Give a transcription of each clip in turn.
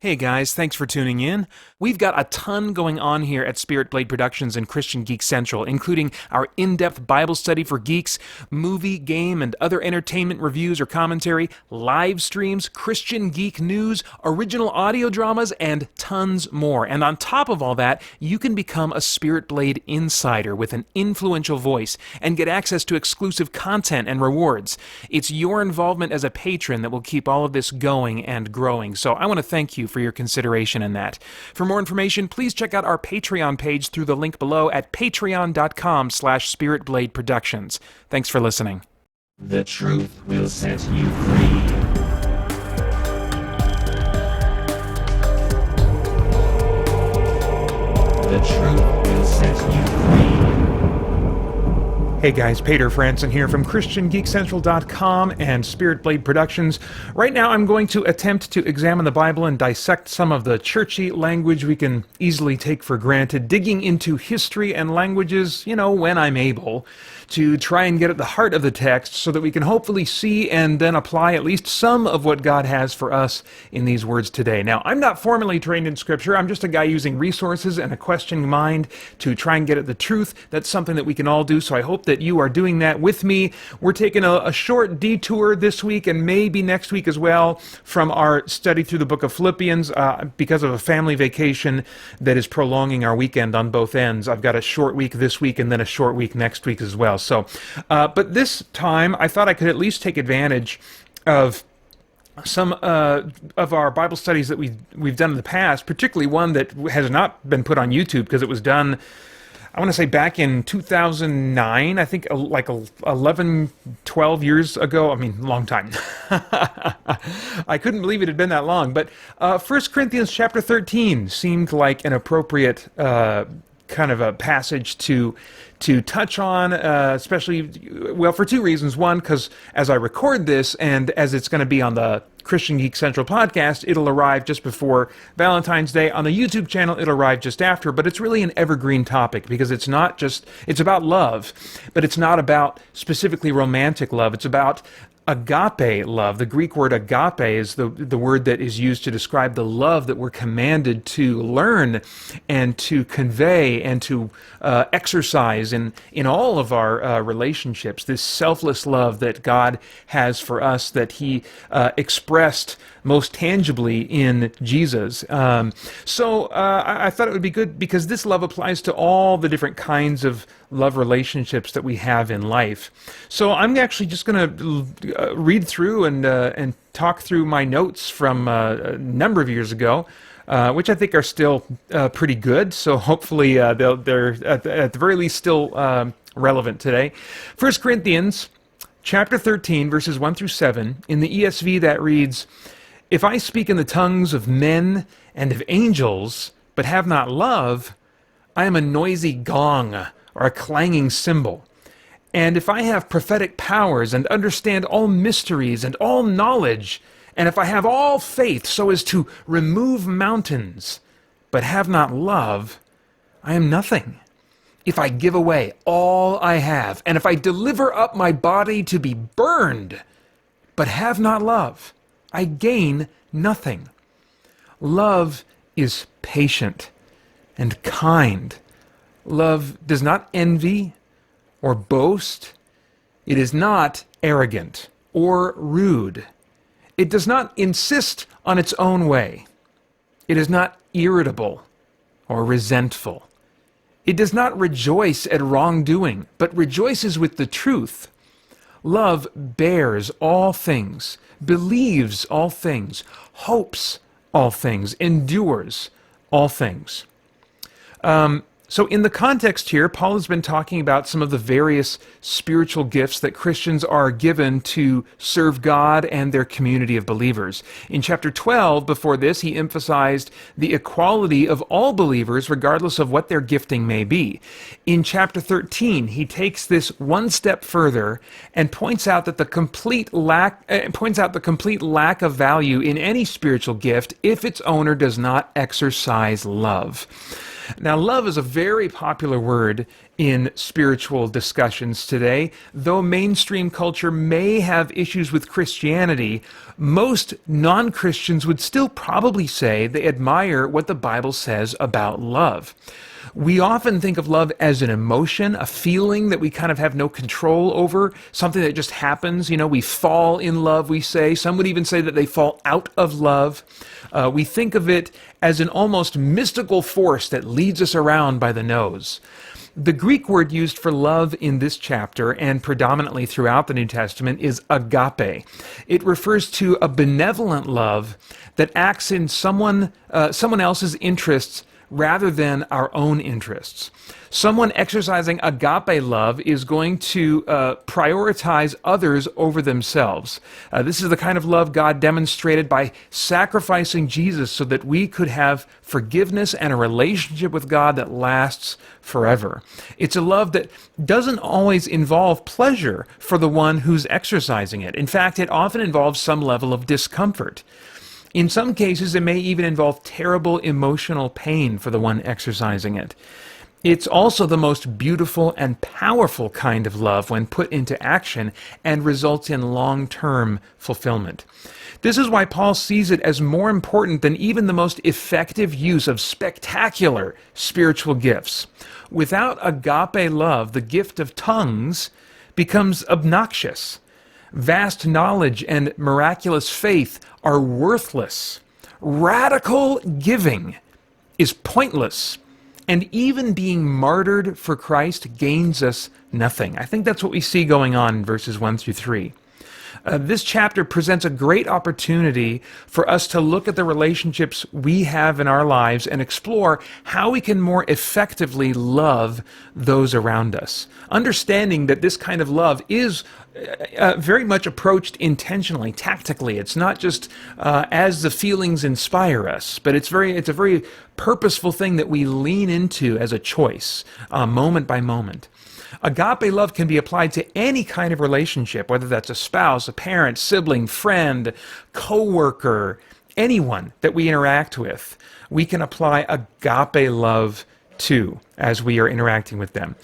Hey guys, thanks for tuning in. We've got a ton going on here at Spirit Blade Productions and Christian Geek Central, including our in-depth Bible study for geeks, movie, game, and other entertainment reviews or commentary, live streams, Christian geek news, original audio dramas, and tons more. And on top of all that, you can become a Spirit Blade insider with an influential voice and get access to exclusive content and rewards. It's your involvement as a patron that will keep all of this going and growing, so I want to thank you for your consideration in that. For more information, please check out our Patreon page through the link below at patreon.com/spiritbladeproductions. Thanks for listening. The truth will set you free. The truth will set you free. Hey guys, Peter Franson here from christiangeekcentral.com and Spirit Blade Productions. Right now I'm going to attempt to examine the Bible and dissect some of the churchy language we can easily take for granted, digging into history and languages, when I'm able, to try and get at the heart of the text so that we can hopefully see and then apply at least some of what God has for us in these words today. Now, I'm not formally trained in Scripture. I'm just a guy using resources and a questioning mind to try and get at the truth. That's something that we can all do, so I hope that you are doing that with me. We're taking a short detour this week and maybe next week as well from our study through the book of Philippians because of a family vacation that is prolonging our weekend on both ends. I've got a short week this week and then a short week next week as well. So, but this time I thought I could at least take advantage of some of our Bible studies that we've done in the past, particularly one that has not been put on YouTube because it was done, I want to say back in 2009, I think like 11, 12 years ago. I mean, long time. I couldn't believe it had been that long. But 1 Corinthians chapter 13 seemed like an appropriate kind of a passage to touch on, especially, well, for two reasons. One, because as I record this and as it's going to be on the Christian Geek Central podcast, it'll arrive just before Valentine's Day. On the YouTube channel, it'll arrive just after, but it's really an evergreen topic because it's about love, but it's not about specifically romantic love. It's about agape love. The Greek word agape is the word that is used to describe the love that we're commanded to learn and to convey and to exercise in all of our relationships. This selfless love that God has for us, that He expressed most tangibly in Jesus. So I thought it would be good because this love applies to all the different kinds of love relationships that we have in life. So I'm actually just going to read through and talk through my notes from a number of years ago, which I think are still pretty good. So hopefully they're at the very least still relevant today. 1 Corinthians chapter 13, verses 1 through 7. In the ESV that reads, "If I speak in the tongues of men and of angels, but have not love, I am a noisy gong or a clanging cymbal. And if I have prophetic powers and understand all mysteries and all knowledge, and if I have all faith so as to remove mountains, but have not love, I am nothing. If I give away all I have, and if I deliver up my body to be burned, but have not love, I gain nothing. Love is patient and kind. Love does not envy or boast. It is not arrogant or rude. It does not insist on its own way. It is not irritable or resentful. It does not rejoice at wrongdoing, but rejoices with the truth. Love bears all things, believes all things, hopes all things, endures all things." So in the context here, Paul has been talking about some of the various spiritual gifts that Christians are given to serve God and their community of believers. In chapter 12, before this, he emphasized the equality of all believers regardless of what their gifting may be. In chapter 13, he takes this one step further and points out the complete lack of value in any spiritual gift if its owner does not exercise love. Now, love is a very popular word in spiritual discussions today. Though mainstream culture may have issues with Christianity, most non-Christians would still probably say they admire what the Bible says about love. We often think of love as an emotion, a feeling that we kind of have no control over, something that just happens. You know, we fall in love, we say. Some would even say that they fall out of love. We think of it as an almost mystical force that leads us around by the nose. The Greek word used for love in this chapter and predominantly throughout the New Testament is agape. It refers to a benevolent love that acts in someone else's interests rather than our own interests. Someone exercising agape love is going to prioritize others over themselves. This is the kind of love God demonstrated by sacrificing Jesus so that we could have forgiveness and a relationship with God that lasts forever. It's a love that doesn't always involve pleasure for the one who's exercising it. In fact, it often involves some level of discomfort. In some cases, it may even involve terrible emotional pain for the one exercising it. It's also the most beautiful and powerful kind of love when put into action and results in long-term fulfillment. This is why Paul sees it as more important than even the most effective use of spectacular spiritual gifts. Without agape love, the gift of tongues becomes obnoxious. Vast knowledge and miraculous faith are worthless. Radical giving is pointless. And even being martyred for Christ gains us nothing. I think that's what we see going on in verses 1 through 3. This chapter presents a great opportunity for us to look at the relationships we have in our lives and explore how we can more effectively love those around us. Understanding that this kind of love is very much approached intentionally, tactically. It's not just as the feelings inspire us, but it's a very purposeful thing that we lean into as a choice, moment by moment. Agape love can be applied to any kind of relationship, whether that's a spouse, a parent, sibling, friend, co-worker, anyone that we interact with. We can apply agape love to as we are interacting with them.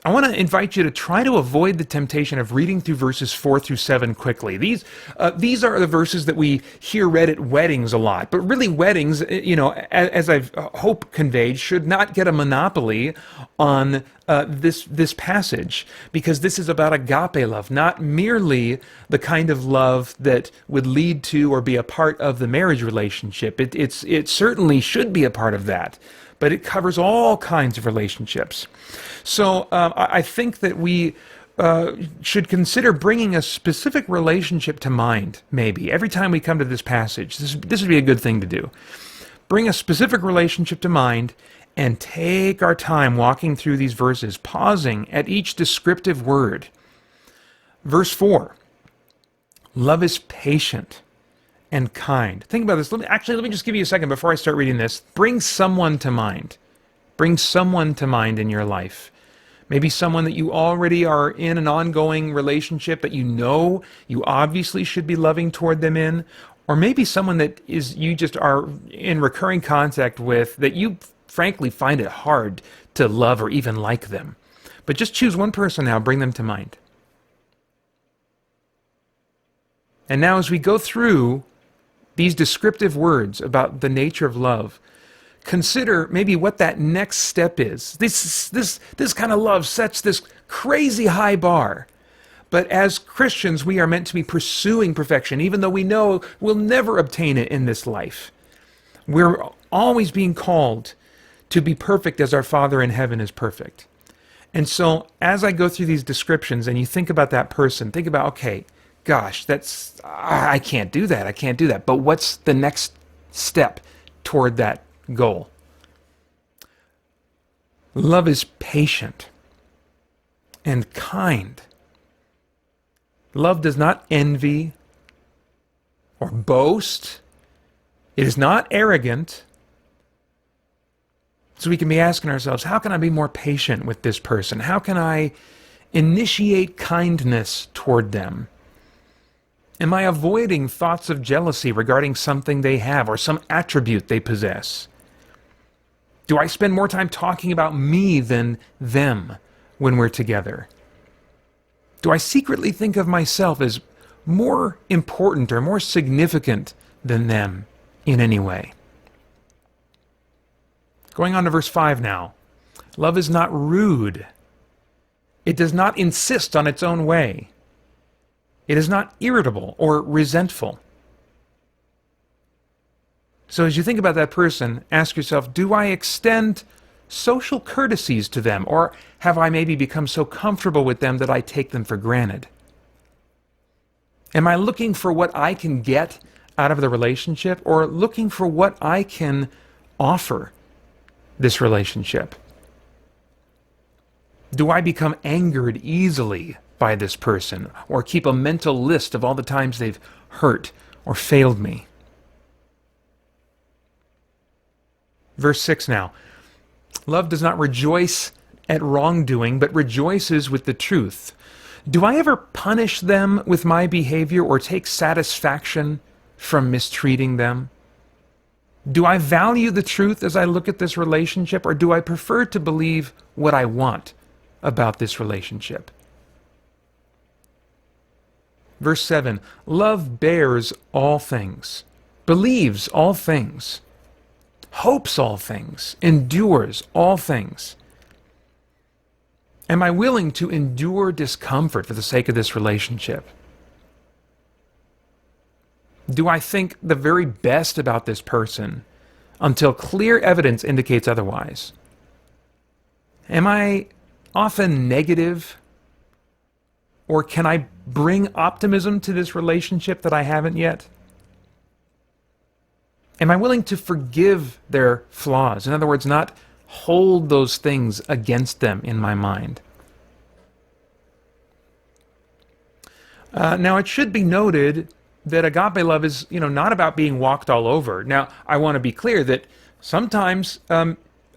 I want to invite you to try to avoid the temptation of reading through verses 4 through 7 quickly. These are the verses that we hear read at weddings a lot. But really weddings, as I've hope conveyed, should not get a monopoly on this passage, because this is about agape love, not merely the kind of love that would lead to or be a part of the marriage relationship. It certainly should be a part of that, but it covers all kinds of relationships. So I think that we should consider bringing a specific relationship to mind, maybe. Every time we come to this passage, this would be a good thing to do. Bring a specific relationship to mind and take our time walking through these verses, pausing at each descriptive word. Verse 4, love is patient and kind. Think about this. Let me just give you a second before I start reading this. Bring someone to mind. Bring someone to mind in your life. Maybe someone that you already are in an ongoing relationship that you obviously should be loving toward them in, or maybe someone that you just are in recurring contact with that you frankly find it hard to love or even like them. But just choose one person now, bring them to mind. And now as we go through these descriptive words about the nature of love, consider maybe what that next step is. This kind of love sets this crazy high bar. But as Christians, we are meant to be pursuing perfection, even though we know we'll never obtain it in this life. We're always being called to be perfect as our Father in heaven is perfect. And so as I go through these descriptions and you think about that person, think about, okay, gosh, I can't do that. But what's the next step toward that goal? Love is patient and kind. Love does not envy or boast. It is not arrogant. So we can be asking ourselves, how can I be more patient with this person? How can I initiate kindness toward them? Am I avoiding thoughts of jealousy regarding something they have or some attribute they possess? Do I spend more time talking about me than them when we're together? Do I secretly think of myself as more important or more significant than them in any way? Going on to verse 5 now. Love is not rude. It does not insist on its own way. It is not irritable or resentful. So as you think about that person, ask yourself, do I extend social courtesies to them, or have I maybe become so comfortable with them that I take them for granted? Am I looking for what I can get out of the relationship, or looking for what I can offer this relationship? Do I become angered easily by this person, or keep a mental list of all the times they've hurt or failed me? Verse 6 now. Love does not rejoice at wrongdoing, but rejoices with the truth. Do I ever punish them with my behavior or take satisfaction from mistreating them? Do I value the truth as I look at this relationship, or do I prefer to believe what I want about this relationship? Verse 7, love bears all things, believes all things, hopes all things, endures all things. Am I willing to endure discomfort for the sake of this relationship? Do I think the very best about this person until clear evidence indicates otherwise? Am I often negative? Or can I bring optimism to this relationship that I haven't yet? Am I willing to forgive their flaws? In other words, not hold those things against them in my mind. Now, it should be noted that agape love is, not about being walked all over. Now, I want to be clear that sometimes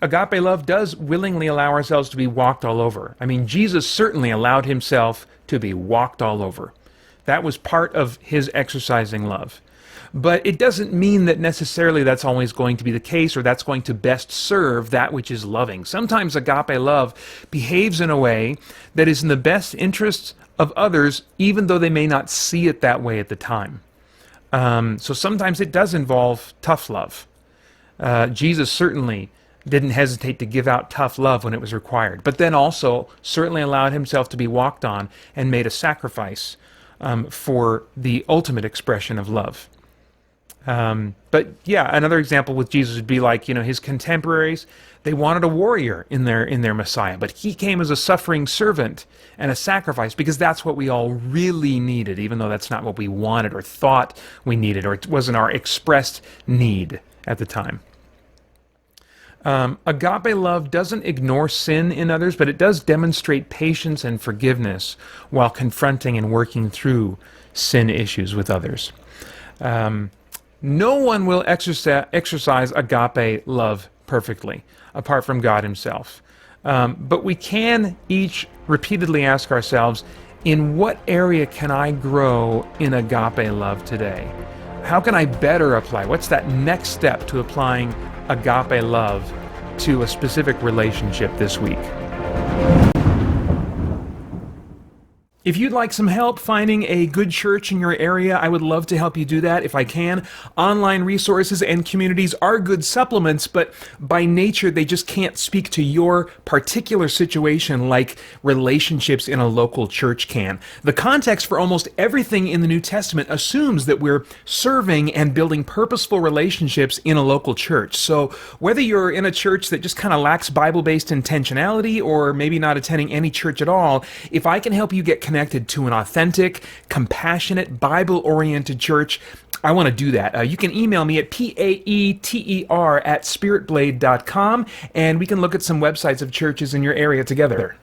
agape love does willingly allow ourselves to be walked all over. I mean, Jesus certainly allowed himself to be walked all over. That was part of his exercising love. But it doesn't mean that necessarily that's always going to be the case, or that's going to best serve that which is loving. Sometimes agape love behaves in a way that is in the best interests of others, even though they may not see it that way at the time. So sometimes it does involve tough love. Jesus certainly didn't hesitate to give out tough love when it was required, but then also certainly allowed himself to be walked on and made a sacrifice for the ultimate expression of love. But yeah, another example with Jesus would be like, his contemporaries, they wanted a warrior in their Messiah, but he came as a suffering servant and a sacrifice, because that's what we all really needed, even though that's not what we wanted or thought we needed, or it wasn't our expressed need at the time. Agape love doesn't ignore sin in others, but it does demonstrate patience and forgiveness while confronting and working through sin issues with others. No one will exercise agape love perfectly, apart from God himself. But we can each repeatedly ask ourselves, in what area can I grow in agape love today? How can I better apply? What's that next step to applying agape love to a specific relationship this week? If you'd like some help finding a good church in your area, I would love to help you do that if I can. Online resources and communities are good supplements, but by nature they just can't speak to your particular situation like relationships in a local church can. The context for almost everything in the New Testament assumes that we're serving and building purposeful relationships in a local church. So whether you're in a church that just kind of lacks Bible-based intentionality, or maybe not attending any church at all, if I can help you get connected to an authentic, compassionate, Bible-oriented church, I want to do that. You can email me at paeter@spiritblade.com, and we can look at some websites of churches in your area together.